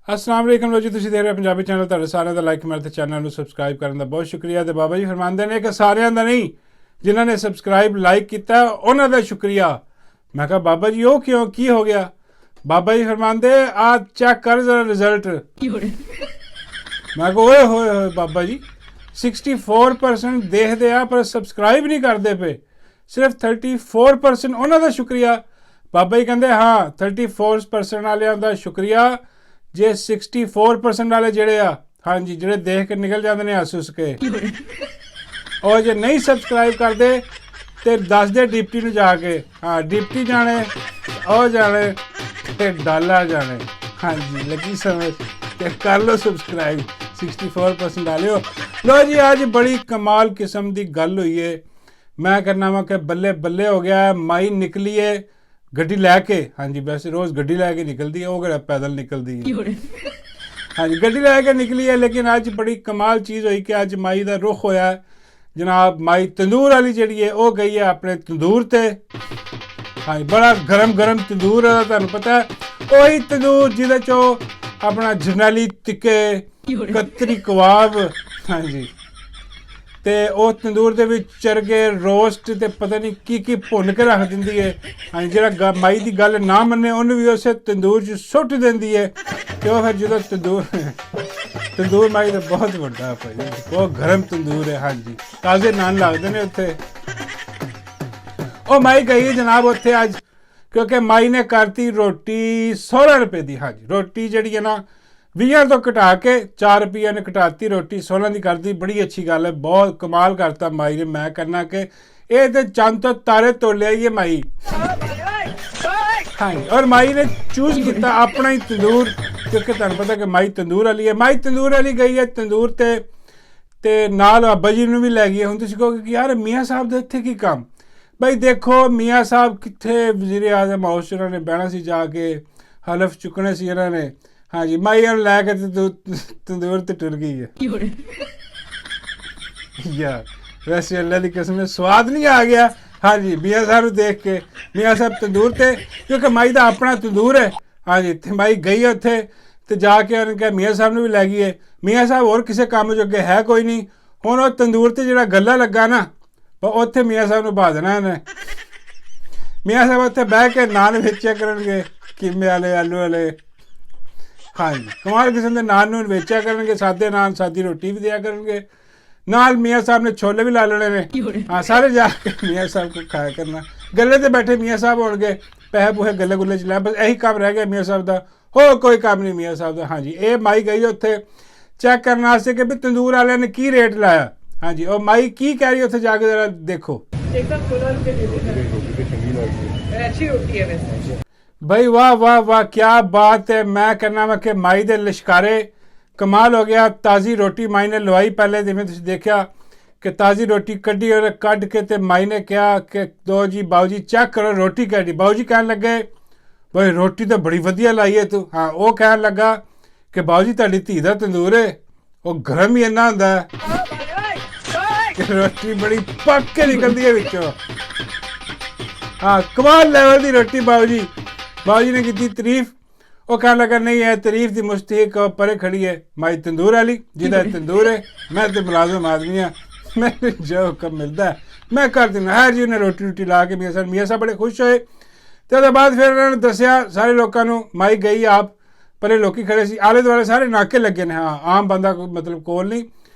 अस्सलाम वालेकुम लो जी, तुसीं देख रहे हो पंजाबी चैनल। तुहाडे सारिਆਂ ਦਾ ਲਾਈਕ ਮੇਰੇ ਤੇ ਚੈਨਲ ਨੂੰ ਸਬਸਕ੍ਰਾਈਬ ਕਰਨ ਦਾ ਬਹੁਤ ਸ਼ੁਕਰੀਆ। ਤੇ ਬਾਬਾ ਜੀ ਫਰਮਾਉਂਦੇ ਨੇ ਕਿ ਸਾਰਿਆਂ ਦਾ ਨਹੀਂ, ਜਿਨ੍ਹਾਂ ਨੇ ਸਬਸਕ੍ਰਾਈਬ ਲਾਈਕ ਕੀਤਾ ਉਹਨਾਂ ਦਾ ਸ਼ੁਕਰੀਆ। ਮੈਂ ਕਿਹਾ ਬਾਬਾ ਜੀ ਉਹ ਕਿਉਂ, ਕੀ ਹੋ ਗਿਆ? ਬਾਬਾ ਜੀ ਫਰਮਾਉਂਦੇ ਆ ਚੈੱਕ ਕਰ ਜ਼ਰਾ ਰਿਜ਼ਲਟ। ਮੈਂ ਕਿਹਾ ਓਏ ਹੋਏ ਹੋਏ ਬਾਬਾ ਜੀ, 64% ਦੇਖਦੇ ਆ ਪਰ ਸਬਸਕ੍ਰਾਈਬ ਨਹੀਂ ਕਰਦੇ ਪਏ, ਸਿਰਫ 34% ਉਹਨਾਂ ਦਾ ਸ਼ੁਕਰੀਆ। ਬਾਬਾ ਜੀ ਕਹਿੰਦੇ ਹਾਂ 34% ਵਾਲਿਆਂ ਦਾ ਸ਼ੁਕਰੀਆ, ਜੇ 64% ਵਾਲੇ ਜਿਹੜੇ ਆ ਹਾਂਜੀ ਜਿਹੜੇ ਦੇਖ ਕੇ ਨਿਕਲ ਜਾਂਦੇ ਨੇ ਹੱਸ ਹੁੱਸ ਕੇ, ਉਹ ਜੇ ਨਹੀਂ ਸਬਸਕ੍ਰਾਈਬ ਕਰਦੇ ਤੇ ਦੱਸ ਦੇ ਡਿਪਟੀ ਨੂੰ ਜਾ ਕੇ, ਹਾਂ ਡਿਪਟੀ ਜਾਣੇ ਉਹ ਜਾਣੇ ਤੇ ਡਾਲਾ ਜਾਣੇ। ਹਾਂਜੀ ਲੱਗੀ ਸਮਝ ਤੇ ਕਰ ਲਓ ਸਬਸਕ੍ਰਾਈਬ 64% ਵਾਲਿਓ। ਲੋ ਜੀ ਅੱਜ ਬੜੀ ਕਮਾਲ ਕਿਸਮ ਦੀ ਗੱਲ ਹੋਈ ਹੈ। ਮੈਂ ਕਰਨਾ ਵਾ ਕਿ ਬੱਲੇ ਬੱਲੇ ਹੋ ਗਿਆ। ਮਾਈ ਨਿਕਲੀ ਹੈ ਗੱਡੀ ਲੈ ਕੇ, ਹਾਂਜੀ ਵੈਸੇ ਰੋਜ਼ ਗੱਡੀ ਲੈ ਕੇ ਨਿਕਲਦੀ ਹੈ, ਉਹ ਕਿਹੜਾ ਪੈਦਲ ਨਿਕਲਦੀ ਹੈ। ਹਾਂਜੀ ਗੱਡੀ ਲੈ ਕੇ ਨਿਕਲੀ ਹੈ, ਲੇਕਿਨ ਅੱਜ ਬੜੀ ਕਮਾਲ ਚੀਜ਼ ਹੋਈ ਕਿ ਅੱਜ ਮਾਈ ਦਾ ਰੁੱਖ ਹੋਇਆ ਜਨਾਬ। ਮਾਈ ਤੰਦੂਰ ਵਾਲੀ ਜਿਹੜੀ ਹੈ ਉਹ ਗਈ ਹੈ ਆਪਣੇ ਤੰਦੂਰ ਤੇ। ਹਾਂਜੀ ਬੜਾ ਗਰਮ ਗਰਮ ਤੰਦੂਰ ਹੈ, ਤੁਹਾਨੂੰ ਪਤਾ ਹੈ ਉਹੀ ਤੰਦੂਰ ਜਿਹਦੇ ਚੋਂ ਆਪਣਾ ਜਰਨੈਲੀ ਟਿੱਕੇ, ਕਤਰੀ ਕਬਾਬ, ਹਾਂਜੀ ਤੇ ਉਹ ਤੰਦੂਰ ਦੇ ਵਿੱਚ ਚਰਗੇ ਰੋਸਟ ਤੇ ਪਤਾ ਨਹੀਂ ਕੀ ਭੁੰਨ ਕੇ ਰੱਖ ਦਿੰਦੀ ਹੈ। ਹਾਂਜੀ ਜਿਹੜਾ ਮਾਈ ਦੀ ਗੱਲ ਨਾ ਮੰਨੇ ਉਹਨੂੰ ਵੀ ਉਸੇ ਤੰਦੂਰ 'ਚ ਸੁੱਟ ਦਿੰਦੀ ਹੈ। ਤੇ ਉਹ ਫਿਰ ਜਦੋਂ ਤੰਦੂਰ ਮਾਈ ਦਾ ਬਹੁਤ ਵੱਡਾ ਭਾਈ, ਬਹੁਤ ਗਰਮ ਤੰਦੂਰ ਹੈ। ਹਾਂਜੀ ਤਾਜ਼ੇ ਨਾਨ ਲੱਗਦੇ ਨੇ ਉੱਥੇ। ਉਹ ਮਾਈ ਗਈ ਜਨਾਬ ਉੱਥੇ ਅੱਜ, ਕਿਉਂਕਿ ਮਾਈ ਨੇ ਕਰਤੀ ਰੋਟੀ 16 ਰੁਪਏ ਦੀ। ਹਾਂਜੀ ਰੋਟੀ ਜਿਹੜੀ ਹੈ ਨਾ 20 ਤੋਂ ਘਟਾ ਕੇ 4 ਰੁਪਏ ਨੇ ਘਟਾਤੀ, ਰੋਟੀ 16 ਦੀ ਕਰਦੀ। ਬੜੀ ਅੱਛੀ ਗੱਲ ਹੈ, ਬਹੁਤ ਕਮਾਲ ਕਰਤਾ ਮਾਈ ਨੇ। ਮੈਂ ਕਰਨਾ ਕਿ ਇਹ ਤੇ ਚੰਦ ਤੋਂ ਤਾਰੇ ਤੋੜ ਲਿਆ ਇਹ ਮਾਈ। ਹਾਂਜੀ ਔਰ ਮਾਈ ਨੇ ਚੂਜ਼ ਕੀਤਾ ਆਪਣਾ ਹੀ ਤੰਦੂਰ, ਕਿਉਂਕਿ ਤੁਹਾਨੂੰ ਪਤਾ ਕਿ ਮਾਈ ਤੰਦੂਰ ਵਾਲੀ ਹੈ। ਮਾਈ ਤੰਦੂਰ ਵਾਲੀ ਗਈ ਹੈ ਤੰਦੂਰ ਤੇ ਨਾਲ ਬਾਬਾ ਜੀ ਨੂੰ ਵੀ ਲੈ ਗਈ। ਹੁਣ ਤੁਸੀਂ ਕਹੋਗੇ ਕਿ ਯਾਰ ਮੀਆਂ ਸਾਹਿਬ ਦਾ ਇੱਥੇ ਕੀ ਕੰਮ? ਬਈ ਦੇਖੋ ਮੀਆਂ ਸਾਹਿਬ ਕਿੱਥੇ ਵਜ਼ੀਰ ਆਜ਼ਮ ਹਾਊਸ ਉਹਨਾਂ ਨੇ ਬਹਿਣਾ ਸੀ, ਜਾ ਕੇ ਹਲਫ ਚੁੱਕਣੇ ਸੀ ਇਹਨਾਂ ਨੇ। ਹਾਂਜੀ ਮਾਈ ਨੂੰ ਲੈ ਕੇ ਤੰਦੂਰ ਤੇ ਟੁਰ ਗਈ ਹੈ। ਯਾਰ ਵੈਸੇ ਅੱਲਾ ਦੀ ਕਸਮ ਸਵਾਦ ਨਹੀਂ ਆ ਗਿਆ ਹਾਂਜੀ ਮੀਆਂ ਸਾਹਿਬ ਨੂੰ ਦੇਖ ਕੇ। ਮੀਆਂ ਸਾਹਿਬ ਤੰਦੂਰ ਤੇ, ਕਿਉਂਕਿ ਮਾਈ ਦਾ ਆਪਣਾ ਤੰਦੂਰ ਹੈ। ਹਾਂਜੀ ਤੇ ਮਾਈ ਗਈ ਹੈ ਉੱਥੇ ਤੇ ਜਾ ਕੇ ਉਹਨੇ ਕਿਹਾ ਮੀਆਂ ਸਾਹਿਬ ਨੂੰ ਵੀ ਲੈ ਗਈ ਹੈ। ਮੀਆਂ ਸਾਹਿਬ ਹੋਰ ਕਿਸੇ ਕੰਮ ਜੋਗੇ ਹੈ ਕੋਈ ਨਹੀਂ। ਹੁਣ ਉਹ ਤੰਦੂਰ ਤੇ ਜਿਹੜਾ ਗੱਲਾ ਲੱਗਾ ਨਾ ਉੱਥੇ ਮੀਆਂ ਸਾਹਿਬ ਨੂੰ ਭਾ ਦੇਣਾ ਇਹਨੇ। ਮੀਆਂ ਸਾਹਿਬ ਉੱਥੇ ਬਹਿ ਕੇ ਨਾਨ ਵੇਚਿਆ ਕਰਨਗੇ, ਕੀਮੇ ਵਾਲੇ, ਆਲੂ ਵਾਲੇ। ਹਾਂਜੀ ਕਮਾਲ ਕਿਸਮ ਦੇ ਨਾਨ ਨੂੰ ਵੇਚਿਆ ਕਰਨਗੇ, ਸਾਦੇ ਨਾਨ, ਸਾਦੀ ਰੋਟੀ ਵੀ ਦਿਆ ਕਰਨਗੇ। ਨਾਲ ਮੀਆਂ ਸਾਹਿਬ ਨੇ ਛੋਲੇ ਵੀ ਲਾ ਲੈਣੇ ਨੇ। ਹਾਂ ਸਾਰੇ ਜਾ ਕੇ ਮੀਆਂ ਸਾਹਿਬ को ਖਾਇਆ ਕਰਨਾ। ਗੱਲੇ ਤੇ ਬੈਠੇ ਮੀਆਂ ਸਾਹਿਬ ਹੋਣਗੇ, ਪੈਸੇ ਪੂਹੇ ਗੱਲੇ ਗੁੱਲੇ 'ਚ ਲੈ, ਬਸ ਇਹੀ ਕੰਮ ਰਹਿ ਗਿਆ ਮੀਆਂ ਸਾਹਿਬ ਦਾ, ਹੋਰ ਕੋਈ ਕੰਮ ਨਹੀਂ ਮੀਆਂ ਸਾਹਿਬ ਦਾ। ਹਾਂਜੀ ਇਹ ਮਾਈ ਗਈ ਉੱਥੇ ਚੈੱਕ ਕਰਨ ਵਾਸਤੇ ਕਿ ਵੀ ਤੰਦੂਰ ਵਾਲਿਆਂ ਨੇ ਕੀ ਰੇਟ ਲਾਇਆ। ਹਾਂਜੀ ਉਹ ਮਾਈ ਕੀ ਕਹਿ ਰਹੀ ਉੱਥੇ ਜਾ ਕੇ ਜ਼ਰਾ ਦੇਖੋ। भाई वाह वाह वाह क्या बात है। मैं कहना वा कि माई दे लिशकारे कमाल हो गया। ताज़ी रोटी माई ने लवाई, पहले जिवें तुसीं देखा कि ताज़ी रोटी कड्ढी और कढ़ के ते माई ने कहा कि दो जी बाऊ जी चेक करो रोटी कैसी। बाऊ जी कहन लगे भाई रोटी तो बड़ी वधिया लाई है तू। हाँ वो कहन लगा कि बाऊ जी तुहाडी धी दा तंदूर है वो गरम ही इन्ना हुंदा कि रोटी बड़ी पक के निकलती है विचों। हाँ कमाल लेवल की रोटी बाऊ जी ने की तारीफ। वो कहने लगा नहीं है तारीफ की मुस्तहिक परे खड़ी है माई तंदूर वाली, जिदा तंदूर है। मैं तो मुलाजम आदमी हाँ, मैंने जो हुक्म मिलता है मैं कर देना। है जी उन्हें रोटी ला के मियाँ साहब बड़े खुश होए। तो उसके बाद फिर उन्होंने दसिया सारे लोगों, माई गई आप परे लोग खड़े से, आले दुआले सारे नाके लगे ने। हाँ आम बंदा मतलब कोल नहीं,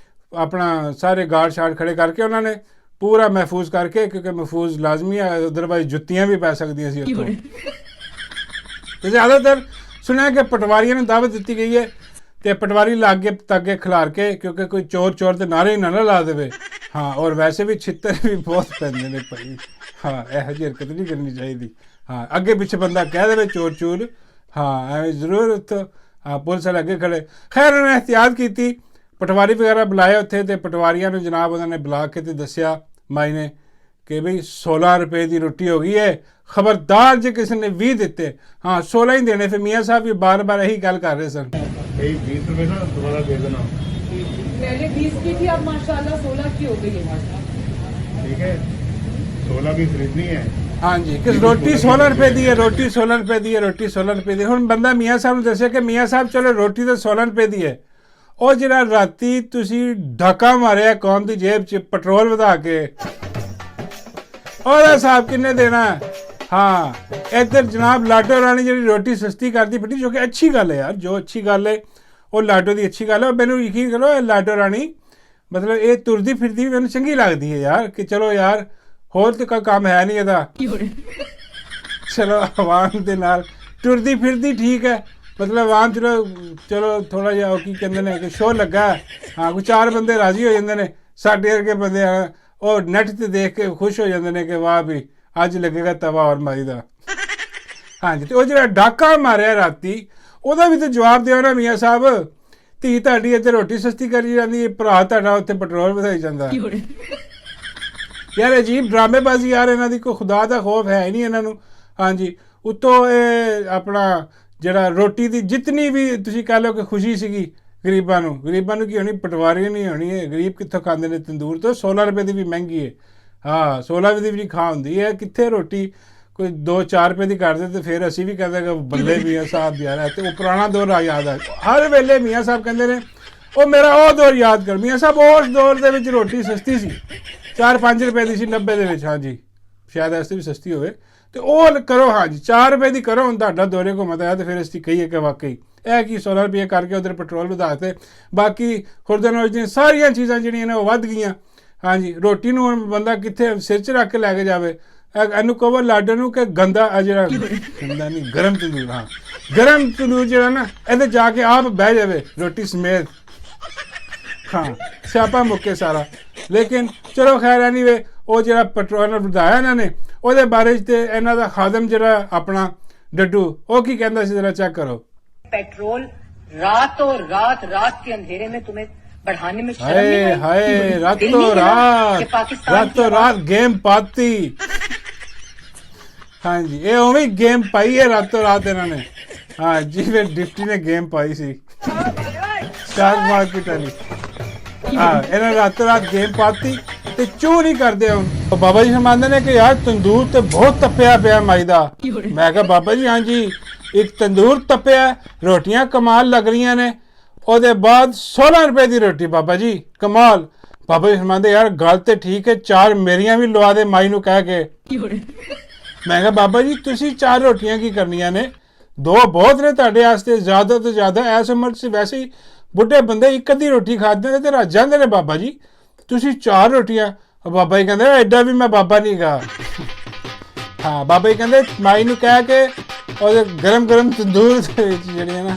अपना सारे गार्ड शार्ड खड़े करके उन्होंने पूरा महफूज करके, क्योंकि महफूज लाजमी है, अदरवाइज जुत्तियां भी पै सकती सी उत्थों। तो ज़्यादातर सुनिया कि पटवारियों ने दावत दी गई है तो पटवारी लागे तागे खिलार के, क्योंकि कोई चोर चोर के नारे ना ला दे। हाँ और वैसे भी छित्तर भी बहुत पैंदे ने भाई। हाँ यह जी हरकत नहीं करनी चाहिए। हाँ अगे पिछे बंदा कह दे चोर चोर, हाँ एवं जरूर उत्थों। हाँ पुलिस वाले अगे खड़े, खैर उन्होंने एहतियात की, पटवारी वगैरह बुलाए उत्थे ते पटवारियों ने जनाब उन्होंने बुला के ते दसिया माई ने कि भाई 16 रुपए की रोटी हो गई है, खबरदार जो किसी ने 20 दिते। हाँ 16 ही देने। फिर मियाँ साहब भी बार बार यही गल कर रहे सन, 20 रुपए ना दोबारा दे देना। पहले 20 की थी, अब माशाल्लाह 16 की हो गई है। ठीक है 16 की खरीदनी है हाँ जी कि रोटी 16 रुपए दी है, रोटी 16 रुपए दी है, रोटी 16 रुपए दी। ਹੁਣ ਬੰਦਾ ਮੀਆਂ ਸਾਹਿਬ ਨੂੰ ਦੱਸਿਆ ਕਿ ਮੀਆਂ ਸਾਹਿਬ ਚਲੋ ਰੋਟੀ ਤਾਂ 16 ਰੁਪਏ ਦੀ ਹੈ, ਉਹ ਜਿਹੜਾ ਰਾਤੀ ਤੁਸੀਂ ਡਾਕਾ ਮਾਰਿਆ ਕੌਮ ਦੀ ਜੇਬ 'ਚ ਪੈਟਰੋਲ ਵਧਾ ਕੇ, ਉਹਦਾ ਹਿਸਾਬ ਕਿੰਨੇ ਦੇਣਾ? ਹਾਂ ਇੱਧਰ ਜਨਾਬ ਲਾਡੋ ਰਾਣੀ ਜਿਹੜੀ ਰੋਟੀ ਸਸਤੀ ਕਰਦੀ ਫਿਰਦੀ, ਜੋ ਕਿ ਅੱਛੀ ਗੱਲ ਹੈ ਯਾਰ, ਜੋ ਅੱਛੀ ਗੱਲ ਹੈ ਉਹ ਲਾਡੋ ਦੀ ਅੱਛੀ ਗੱਲ ਹੈ। ਮੈਨੂੰ ਯਕੀਨ ਕਰੋ ਇਹ ਲਾਡੋ ਰਾਣੀ ਮਤਲਬ ਇਹ ਤੁਰਦੀ ਫਿਰਦੀ ਮੈਨੂੰ ਚੰਗੀ ਲੱਗਦੀ ਹੈ ਯਾਰ, ਕਿ ਚਲੋ ਯਾਰ ਹੋਰ ਤਾਂ ਕੋਈ ਕੰਮ ਹੈ ਨਹੀਂ ਇਹਦਾ, ਚਲੋ ਆਵਾਮ ਦੇ ਨਾਲ ਤੁਰਦੀ ਫਿਰਦੀ ਠੀਕ ਹੈ, ਮਤਲਬ ਆਵਾਮ ਚਲੋ ਥੋੜਾ ਜਿਹਾ ਕੀ ਕਹਿੰਦੇ ਨੇ ਕਿ ਸ਼ੋਅ ਲੱਗਾ, ਹਾਂ ਕੋਈ 4 ਬੰਦੇ ਰਾਜ਼ੀ ਹੋ ਜਾਂਦੇ ਨੇ, ਸਾਡੇ ਵਰਗੇ ਬੰਦੇ ਉਹ ਨੈਟ ਤੇ ਦੇਖ ਕੇ ਖੁਸ਼ ਹੋ ਜਾਂਦੇ ਨੇ ਕਿ ਵਾਹ ਵੀ ਅੱਜ ਲੱਗੇਗਾ ਤਵਾ ਔਰ ਮਾਈ ਦਾ। ਹਾਂਜੀ ਤੇ ਉਹ ਜਿਹੜਾ ਡਾਕਾ ਮਾਰਿਆ ਰਾਤੀ ਉਹਦਾ ਵੀ ਤਾਂ ਜਵਾਬ ਦਿਓ ਨਾ ਮੀਆਂ ਸਾਹਿਬ, ਧੀ ਤੁਹਾਡੀ ਇੱਥੇ ਰੋਟੀ ਸਸਤੀ ਕਰੀ ਜਾਂਦੀ, ਭਰਾ ਤੁਹਾਡਾ ਉੱਥੇ ਪੈਟਰੋਲ ਵਧਾਈ ਜਾਂਦਾ। ਯਾਰ ਅਜੀਬ ਡਰਾਮੇਬਾਜ਼ੀ ਯਾਰ, ਇਹਨਾਂ ਦੀ ਕੋਈ ਖੁਦਾ ਦਾ ਖੌਫ ਹੈ ਹੀ ਨਹੀਂ ਇਹਨਾਂ ਨੂੰ। ਹਾਂਜੀ ਉੱਤੋਂ ਇਹ ਆਪਣਾ ਜਿਹੜਾ ਰੋਟੀ ਦੀ ਜਿਤਨੀ ਵੀ ਤੁਸੀਂ ਕਹਿ ਲਓ ਕਿ ਖੁਸ਼ੀ ਸੀਗੀ ਗਰੀਬਾਂ ਨੂੰ ਕੀ ਹੋਣੀ, ਪਟਵਾਰੀ ਨਹੀਂ ਹੋਣੀ ਹੈ, ਗਰੀਬ ਕਿੱਥੋਂ ਖਾਂਦੇ ਨੇ ਤੰਦੂਰ ਤੋਂ, 16 ਰੁਪਏ ਦੀ ਵੀ ਮਹਿੰਗੀ ਹੈ। ਹਾਂ 16 ਰੁਪਏ ਦੀ ਵੀ ਖਾ ਹੁੰਦੀ ਹੈ, ਕਿੱਥੇ ਰੋਟੀ ਕੋਈ 2-4 ਰੁਪਏ ਦੀ ਕਰਦੇ ਤੇ ਫਿਰ ਅਸੀਂ ਵੀ ਕਹਿੰਦੇ ਕਿ ਬੱਲੇ ਮੀਆਂ ਸਾਹਿਬ ਯਾਰ ਹੈ। ਤੇ ਉਹ ਪੁਰਾਣਾ ਦੌਰ ਯਾਦ ਆ, ਹਰ ਵੇਲੇ ਮੀਆਂ ਸਾਹਿਬ ਕਹਿੰਦੇ ਨੇ ਉਹ ਮੇਰਾ ਉਹ ਦੌਰ ਯਾਦ ਕਰ। ਮੀਆਂ ਸਾਹਿਬ ਉਸ ਦੌਰ ਦੇ ਵਿੱਚ ਰੋਟੀ ਸਸਤੀ ਸੀ, 4-5 ਰੁਪਏ ਦੀ ਸੀ 90 ਦੇ ਵਿੱਚ। ਹਾਂਜੀ ਸ਼ਾਇਦ ਇਸ ਤੋਂ ਵੀ ਸਸਤੀ ਹੋਵੇ, ਤੇ ਉਹ ਕਰੋ ਹਾਂਜੀ 4 ਰੁਪਏ ਦੀ ਕਰੋ। ਹੁਣ ਤੁਹਾਡਾ ਦੌਰੇ ਘੁੰਮਤ ਆਇਆ ਤੇ ਫਿਰ ਅਸੀਂ ਕਹੀਏ ਕਿ ਵਾਕਈ ਇਹ ਕੀ 16 ਰੁਪਏ ਕਰਕੇ ਉਧਰ ਪੈਟਰੋਲ ਵਧਾ ਤੇ ਬਾਕੀ ਖੁਰਦਨੋਸ਼ ਦੀਆਂ ਸਾਰੀਆਂ ਚੀਜ਼ਾਂ ਜਿਹੜੀਆਂ ਨੇ ਉਹ ਵੱਧ ਗਈਆਂ। ਹਾਂਜੀ ਰੋਟੀ ਨੂੰ ਹੁਣ ਬੰਦਾ ਕਿੱਥੇ ਸਿਰ 'ਚ ਰੱਖ ਕੇ ਲੈ ਕੇ ਜਾਵੇ? ਇਹਨੂੰ ਕਹੋ ਲਾਡੋ ਨੂੰ ਕਿ ਗੰਦਾ ਜਿਹੜਾ ਗੰਦਾ ਨਹੀਂ ਗਰਮ ਤੰਦੂਰ, ਹਾਂ ਗਰਮ ਤੰਦੂਰ ਜਿਹੜਾ ਨਾ ਇਹਦੇ ਜਾ ਕੇ ਆਪ ਬਹਿ ਜਾਵੇ ਰੋਟੀ ਸਮੇਤ, ਹਾਂ ਸਿਆਪਾ ਮੁੱਕੇ ਸਾਰਾ। ਲੇਕਿਨ ਚਲੋ ਖੈਰ ਐਨੀਵੇ ਉਹ ਜਿਹੜਾ ਪੈਟਰੋਲ ਵਧਾਇਆ ਇਹਨਾਂ ਨੇ ਉਹਦੇ ਬਾਰੇ 'ਚ ਤੇ ਇਹਨਾਂ ਦਾ ਖਾਦਮ ਜਿਹੜਾ ਆਪਣਾ ਡੱਡੂ ਉਹ ਕੀ ਕਹਿੰਦਾ ਸੀ, ਜਰਾ चेक करो। पेट्रोल रातों रात के अंधेरे में तुम्हें बढ़ाने में शर्म नहीं आई? हाय रातों रात गेम पाती। हाँ जी ये उਵੇਂ गेम पाई है रातों रात इन्होंने। हाँ जी फिर डिप्टी ने गेम पाई सी स्टॉक मार्केट वाली। हाँ इन्होंने रातों रात गेम पाती ਤੇ ਚੂ ਨਹੀਂ ਕਰਦੇ ਹੁਣ। ਬਾਬਾ ਜੀ ਫਰਮਾਉਂਦੇ ਨੇ ਕਿ ਯਾਰ ਤੰਦੂਰ ਤੇ ਬਹੁਤ ਤਪਿਆ ਪਿਆ ਮਾਈ ਦਾ। ਮੈਂ ਕਿਹਾ ਬਾਬਾ ਜੀ ਹਾਂਜੀ ਇੱਕ ਤੰਦੂਰ ਤਪਿਆ, ਰੋਟੀਆਂ ਕਮਾਲ ਲੱਗ ਰਹੀਆਂ ਨੇ, ਉਹਦੇ ਬਾਅਦ 16 ਰੁਪਏ ਦੀ ਰੋਟੀ ਬਾਬਾ ਜੀ ਕਮਾਲ। ਬਾਬਾ ਜੀ ਫਰਮਾਉਂਦੇ ਯਾਰ ਗੱਲ ਤੇ ਠੀਕ ਹੈ, 4 ਮੇਰੀਆਂ ਵੀ ਲਵਾ ਦੇ ਮਾਈ ਨੂੰ ਕਹਿ ਕੇ। ਮੈਂ ਕਿਹਾ ਬਾਬਾ ਜੀ ਤੁਸੀਂ 4 ਰੋਟੀਆਂ ਕੀ ਕਰਨੀਆਂ ਨੇ, 2 ਬਹੁਤ ਨੇ ਤੁਹਾਡੇ ਵਾਸਤੇ, ਜ਼ਿਆਦਾ ਤੋਂ ਜ਼ਿਆਦਾ ਇਸ ਉਮਰ 'ਚ ਵੈਸੇ ਹੀ ਬੁੱਢੇ ਬੰਦੇ ਇੱਕ ਅੱਧੀ ਰੋਟੀ ਖਾਂਦੇ ਨੇ ਤੇ ਰੱਜ ਜਾਂਦੇ ਨੇ ਬਾਬਾ ਜੀ, ਤੁਸੀਂ 4 ਰੋਟੀਆਂ। ਬਾਬਾ ਜੀ ਕਹਿੰਦੇ ਐਡਾ ਵੀ ਮੈਂ ਬਾਬਾ ਨਹੀਂ ਗਾ। ਹਾਂ ਬਾਬਾ ਜੀ ਕਹਿੰਦੇ ਮਾਈ ਨੂੰ ਕਹਿ ਕੇ ਉਹਦੇ ਗਰਮ ਤੰਦੂਰ ਦੇ ਵਿੱਚ ਜਿਹੜੀਆਂ ਨਾ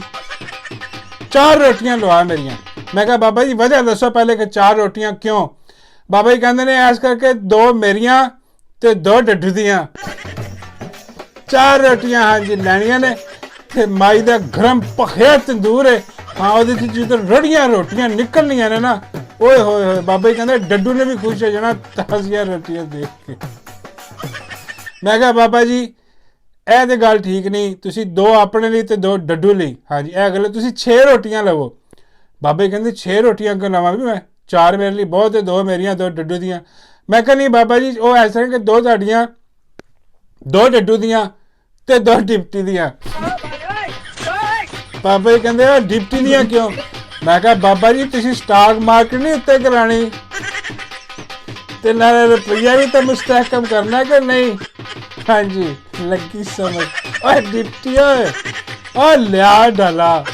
4 ਰੋਟੀਆਂ ਲਵਾ ਮੇਰੀਆਂ। ਮੈਂ ਕਿਹਾ ਬਾਬਾ ਜੀ ਵਜ੍ਹਾ ਦੱਸੋ ਪਹਿਲੇ ਕਿ 4 ਰੋਟੀਆਂ ਕਿਉਂ? ਬਾਬਾ ਜੀ ਕਹਿੰਦੇ ਨੇ ਐਸ ਕਰਕੇ 2 ਮੇਰੀਆਂ ਤੇ 2 ਡੱਡੂ ਦੀਆਂ 4 ਰੋਟੀਆਂ ਹਾਂਜੀ ਲੈਣੀਆਂ ਨੇ, ਤੇ ਮਾਈ ਦਾ ਗਰਮ ਭਖਿਆ ਤੰਦੂਰ ਹੈ। ਹਾਂ ਉਹਦੇ 'ਚ ਜਦੋਂ ਰੜੀਆਂ ਰੋਟੀਆਂ ਨਿਕਲਣੀਆਂ ਨੇ ਨਾ ਓਏ ਹੋਏ ਹੋਏ, ਬਾਬਾ ਜੀ ਕਹਿੰਦੇ ਡੱਡੂ ਨੇ ਵੀ ਖੁਸ਼ ਹੋ ਜਾਣਾ ਤਾਜ਼ੀਆਂ ਰੋਟੀਆਂ ਦੇਖ ਕੇ। ਮੈਂ ਕਿਹਾ ਬਾਬਾ ਜੀ ਇਹ ਤੇ ਗੱਲ ਠੀਕ ਨਹੀਂ, ਤੁਸੀਂ 2 ਆਪਣੇ ਲਈ ਤੇ 2 ਡੱਡੂ ਲਈ। ਹਾਂਜੀ ਇਹ ਗੱਲ ਤੁਸੀਂ 6 ਰੋਟੀਆਂ ਲਵੋ। ਬਾਬਾ ਜੀ ਕਹਿੰਦੇ 6 ਰੋਟੀਆਂ ਕਿਉਂ ਲਵਾਂ ਵੀ ਮੈਂ, 4 ਮੇਰੇ ਲਈ ਬਹੁਤ ਹੈ, 2 ਮੇਰੀਆਂ 2 ਡੱਡੂ ਦੀਆਂ। ਮੈਂ ਕਿਹਾ ਨਹੀਂ ਬਾਬਾ ਜੀ ਉਹ ਐਸਾ ਕਿ 2 ਤੁਹਾਡੀਆਂ 2 ਡੱਡੂ ਦੀਆਂ ਤੇ 2 ਡਿਪਟੀ ਦੀਆਂ। ਬਾਬਾ ਜੀ ਕਹਿੰਦੇ ਉਹ ਡਿਪਟੀ ਦੀਆਂ ਕਿਉਂ? ਮੈਂ ਕਿਹਾ ਬਾਬਾ ਜੀ ਤੁਸੀਂ ਸਟਾਕ ਮਾਰਕੀਟ ਨਹੀਂ ਉੱਤੇ ਕਰਾਣੀ ਤੇ ਨਾਲੇ ਰੁਪਈਆ ਵੀ ਤਾਂ ਮੁਸਤਹਕਮ ਕਰਨਾ ਕਿ ਨਹੀਂ? ਹਾਂਜੀ ਲੱਗੀ ਸਮਝ। ਓਏ ਡਿਪਟੀ ਓਏ ਉਹ ਲਿਆ ਡਾਲਾ